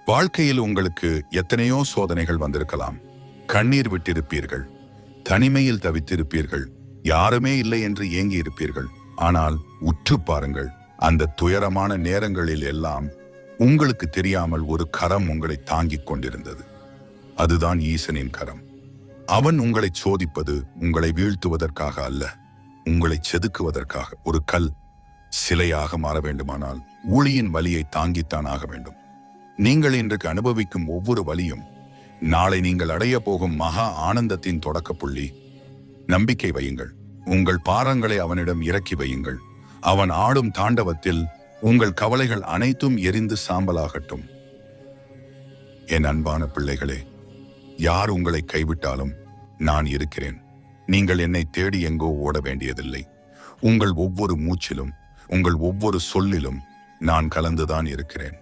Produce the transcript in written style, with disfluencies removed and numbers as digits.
வாழ்க்கையில் உங்களுக்கு எத்தனையோ சோதனைகள் வந்திருக்கலாம். கண்ணீர் விட்டிருப்பீர்கள், தனிமையில் தவித்திருப்பீர்கள், யாருமே இல்லை என்று ஏங்கி இருப்பீர்கள். ஆனால் உற்று பாருங்கள், அந்த துயரமான நேரங்களில் எல்லாம் உங்களுக்கு தெரியாமல் ஒரு கரம் உங்களை தாங்கிக் கொண்டிருந்தது. அதுதான் ஈசனின் கரம். அவன் உங்களை சோதிப்பது உங்களை வீழ்த்துவதற்காக அல்ல, உங்களை செதுக்குவதற்காக. ஒரு கல் சிலையாக மாற வேண்டுமானால் ஊழியின் வலியை தாங்கித்தான் ஆக வேண்டும். நீங்கள் இன்றைக்கு அனுபவிக்கும் ஒவ்வொரு வலியும் நாளை நீங்கள் அடைய போகும் மகா ஆனந்தத்தின் தொடக்க புள்ளி. நம்பிக்கை வையுங்கள். உங்கள் பாரங்களை அவனிடம் இறக்கி வையுங்கள். அவன் ஆடும் தாண்டவத்தில் உங்கள் கவலைகள் அனைத்தும் எரிந்து சாம்பலாகட்டும். என் அன்பான பிள்ளைகளே, யார் உங்களை கைவிட்டாலும் நான் இருக்கிறேன். நீங்கள் என்னை தேடி எங்கோ ஓட வேண்டியதில்லை. உங்கள் ஒவ்வொரு மூச்சிலும், உங்கள் ஒவ்வொரு சொல்லிலும் நான் கலந்துதான் இருக்கிறேன்.